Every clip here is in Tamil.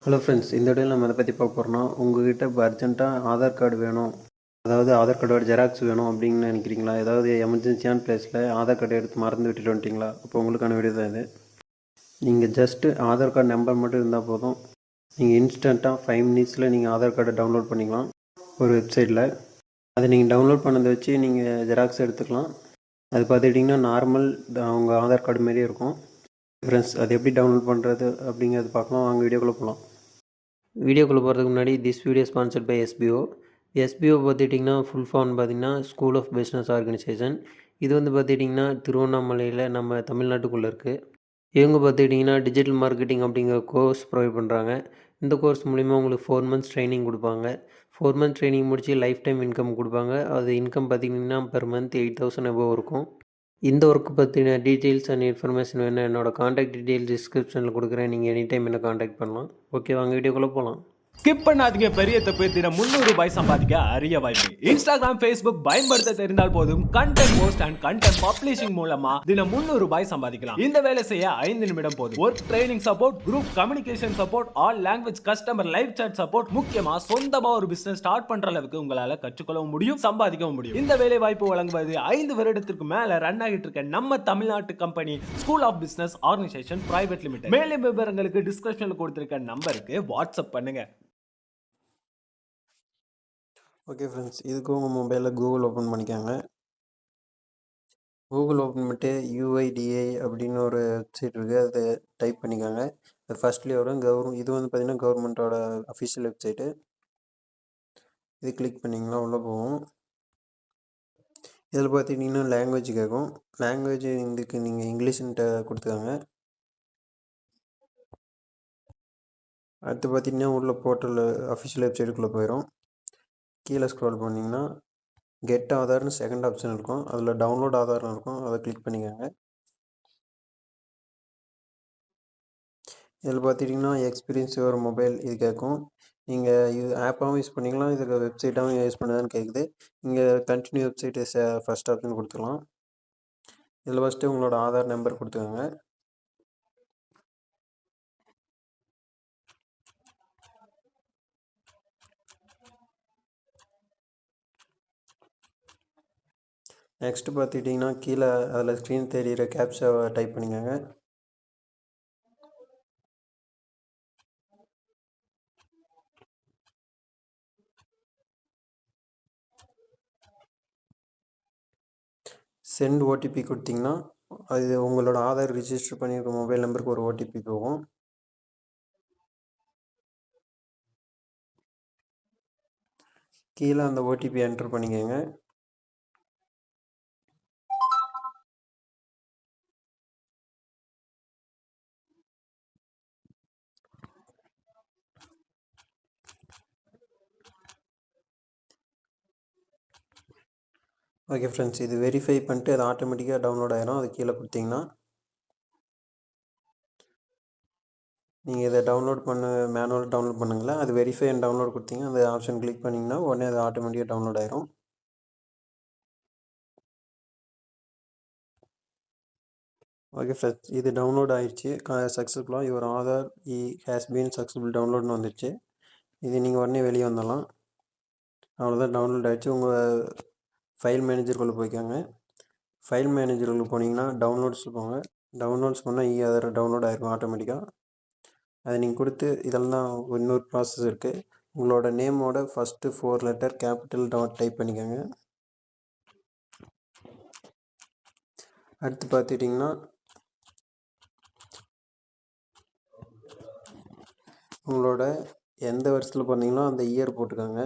ஹலோ ஃப்ரெண்ட்ஸ், இந்த வீடியோவில் நம்ம எதை பற்றி பார்க்க போகிறோம்னா, உங்ககிட்ட இப்போ அர்ஜென்ட்டாக ஆதார் கார்டு வேணும், அதாவது ஆதார் கார்டோட ஜெராக்ஸ் வேணும் அப்படின்னு நினைக்கிறீங்களா? ஏதாவது எமர்ஜென்சியான பிளேஸில் ஆதார் கார்டு எடுத்து மறந்து விட்டுட்டு வந்துட்டீங்களா? அப்போ உங்களுக்கான வீடியோ தான் இது. நீங்கள் ஜஸ்ட்டு ஆதார் கார்டு நம்பர் மட்டும் இருந்தால் போதும், நீங்கள் இன்ஸ்டண்ட்டாக 5 மினிட்ஸில் நீங்கள் ஆதார் கார்டை டவுன்லோட் பண்ணிக்கலாம் ஒரு வெப்சைட்டில். அதை நீங்கள் டவுன்லோட் பண்ணதை வச்சு நீங்கள் ஜெராக்ஸ் எடுத்துக்கலாம். அது பார்த்துக்கிட்டிங்கன்னா நார்மல் உங்கள் ஆதார் கார்டு மாரியே இருக்கும். ஃப்ரெண்ட்ஸ், அது எப்படி டவுன்லோட் பண்ணுறது அப்படிங்கிறது பார்க்கலாம். வாங்க வீடியோக்குள்ளே போகலாம். வீடியோக்குள்ளே போகிறதுக்கு முன்னாடி this video sponsored by SPO. SPO பார்த்துக்கிட்டிங்கன்னா ஃபுல் ஃபார்ம் பார்த்திங்கன்னா ஸ்கூல் ஆஃப் பிஸ்னஸ் ஆர்கனைசேஷன். இது வந்து பார்த்துக்கிட்டிங்கன்னா திருவண்ணாமலையில் நம்ம தமிழ்நாட்டுக்குள்ளே இருக்குது. இவங்க பார்த்துக்கிட்டிங்கன்னா டிஜிட்டல் மார்க்கெட்டிங் அப்படிங்கிற கோர்ஸ் ப்ரொவைட் பண்ணுறாங்க. இந்த கோர்ஸ் மூலிமா உங்களுக்கு 4 மந்த்ஸ் ட்ரைனிங் கொடுப்பாங்க. 4 மந்த்ஸ் ட்ரைனிங் முடித்து லைஃப் டைம் இன்கம் கொடுப்பாங்க. அது இன்கம் பார்த்திங்கன்னா பெர் மந்த் 8,000 above இருக்கும். இந்த ஒர்க் பற்றின டீட்டெயில்ஸ் அண்ட் இன்ஃபர்மேஷன் வேணும், என்னோடய காண்டாக்ட் டீட்டெயில்ஸ் டிஸ்கிரிப்ஷனில் கொடுக்குறேன். நீங்கள் எனி டைம் என்ன காண்டாக்ட் பண்ணலாம். ஓகே, வாங்க வீடியோக்குள்ளே போகலாம். ஸ்கிப் பண்ணாதீங்க. பெரிய தப்பு. தினம் 300 ரூபாய் சம்பாதிக்க அரிய வாய்ப்பு. இன்ஸ்டாகிராம், ஃபேஸ்புக் பயன்படுத்த தெரிந்தால் போதும், content post and content publishing மூலமா தினம் 300 ரூபாய் சம்பாதிக்கலாம். இந்த வேலை செய்ய 5 நிமிடம் போதும். Work training support, group communication support, all language customer live chat support, முக்கியமா சொந்தமா ஒரு பிசினஸ் ஸ்டார்ட் பண்ற அளவுக்கு உங்களால கற்றுக்கொள்ளவும் முடியும், சம்பாதிக்கவும் முடியும். இந்த வேலை வாய்ப்பு வழங்குவது 5 வருடத்திற்கு மேல ரன் ஆகிட்டு இருக்க நம்ம தமிழ்நாட்டு company School of Business Organisation Private Limited. மேலும் விவரங்களுக்கு டிஸ்கிரிப்ஷன்ல கொடுத்திருக்க நம்பருக்கு வாட்ஸ்அப் பண்ணுங்க. ஓகே ஃப்ரெண்ட்ஸ், இதுக்கு உங்கள் மொபைலில் கூகுள் ஓப்பன் பண்ணிக்காங்க. கூகுள் ஓப்பன் பண்ணிட்டு UIDAI அப்படின்னு ஒரு வெப்சைட் இருக்குது, அதை டைப் பண்ணிக்காங்க. அது ஃபஸ்ட்லேயே வரும். இது வந்து பார்த்திங்கன்னா கவர்மெண்ட்டோட அஃபிஷியல் வெப்சைட்டு. இது கிளிக் பண்ணிங்கன்னா உள்ளே போகும். இதில் பார்த்துக்கிட்டிங்கன்னா லாங்குவேஜ் கேட்கும். லாங்குவேஜ் இதுக்கு நீங்கள் இங்கிலீஷ்ன்ட்டு கொடுத்துக்காங்க. அடுத்து பார்த்திங்கன்னா உள்ள போர்ட்டல் அஃபிஷியல் வெப்சைட்டுக்குள்ளே போயிடும். கீழே ஸ்க்ரோல் பண்ணிங்கன்னா கெட் ஆதார்னு செகண்ட் ஆப்ஷன் இருக்கும். அதில் டவுன்லோட் ஆதார்னு இருக்கும், அதை கிளிக் பண்ணிக்கோங்க. இதில் பார்த்துட்டிங்கன்னா எக்ஸ்பீரியன்ஸ் யுவர் மொபைல் இது கேட்கும். நீங்கள் இது ஆப்பாகவும் யூஸ் பண்ணிக்கலாம், இதுக்கு வெப்சைட்டாகவும் யூஸ் பண்ணுதான்னு கேட்குது. இங்கே கண்டினியூ வெப்சைட் ஃபஸ்ட் ஆப்ஷன் கொடுத்துக்கலாம். இதில் ஃபஸ்ட்டு உங்களோட ஆதார் நம்பர் கொடுத்துக்கோங்க. நெக்ஸ்ட்டு பார்த்துக்கிட்டிங்கன்னா கீழே அதில் ஸ்க்ரீன் தெரிகிற கேப்ஸாவை டைப் பண்ணிக்கோங்க. சென்ட் ஓடிபி கொடுத்திங்கன்னா அது உங்களோட ஆதார் ரிஜிஸ்டர் பண்ணியிருக்க மொபைல் நம்பருக்கு ஒரு ஓடிபி போகும். கீழே அந்த ஓடிபி என்டர் பண்ணிக்கோங்க. ஓகே ஃப்ரெண்ட்ஸ், இது வெரிஃபை பண்ணிட்டு அது ஆட்டோமேட்டிக்காக டவுன்லோட் ஆகிடும். அது கீழே கொடுத்திங்கன்னா நீங்கள் இதை டவுன்லோட் மேனுவல் டவுன்லோட் பண்ணுங்களேன். அது வெரிஃபை அண்ட் டவுன்லோட் கொடுத்தீங்கன்னா அந்த ஆப்ஷன் கிளிக் பண்ணிங்கன்னா உடனே அது ஆட்டோமேட்டிக்காக டவுன்லோட் ஆகிரும். ஓகே ஃப்ரெண்ட்ஸ், இது டவுன்லோட் ஆகிடுச்சு சக்ஸஸ்ஃபுல்லாக. Your Aadhaar has been successful டவுன்லோட்னு வந்துடுச்சு. இது நீங்கள் உடனே வெளியே வந்துடலாம். அவ்வளோதான், டவுன்லோட் ஆகிடுச்சு. உங்கள் ஃபைல் மேனேஜருக்குள்ளே போய்க்காங்க. ஃபைல் மேனேஜருக்குள்ளே போனீங்கன்னா டவுன்லோட்ஸ் போங்க. டவுன்லோட்ஸ் பண்ணால் ஆதார் டவுன்லோட் ஆகிருக்கும் ஆட்டோமேட்டிக்காக. அதை நீங்கள் கொடுத்து இதெல்லாம் இன்னொரு ப்ராசஸ் இருக்குது. உங்களோட நேமோட ஃபஸ்ட்டு 4 லெட்டர் கேபிட்டல் டைப் பண்ணிக்கோங்க. அடுத்து பார்த்துட்டிங்கன்னா உங்களோட எந்த வருஷத்தில் பண்ணீங்களோ அந்த இயர் போட்டுக்கோங்க.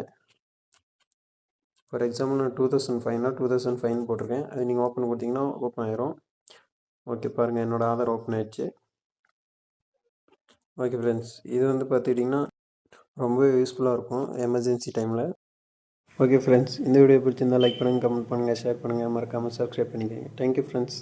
ஃபார் எக்ஸாம்பிள் நான் 2005னா 2005 போட்டிருக்கேன். அது நீங்கள் ஓப்பன் கொடுத்தீங்கன்னா ஓப்பன் ஆயிரும். ஓகே பாருங்கள், என்னோடய ஆதார் ஓப்பன் ஆயிடுச்சு. ஓகே ஃப்ரெண்ட்ஸ், இது வந்து பார்த்துக்கிட்டிங்கன்னா ரொம்பவே யூஸ்ஃபுல்லாக இருக்கும் எமர்ஜென்சி டைமில். ஓகே ஃப்ரெண்ட்ஸ், இந்த வீடியோ பிடிச்சிருந்தால் லைக் பண்ணுங்கள், கமெண்ட் பண்ணுங்கள், ஷேர் பண்ணுங்கள், மறக்காமல் சப்ஸ்கிரைப் பண்ணிக்கோங்க. Thank you friends.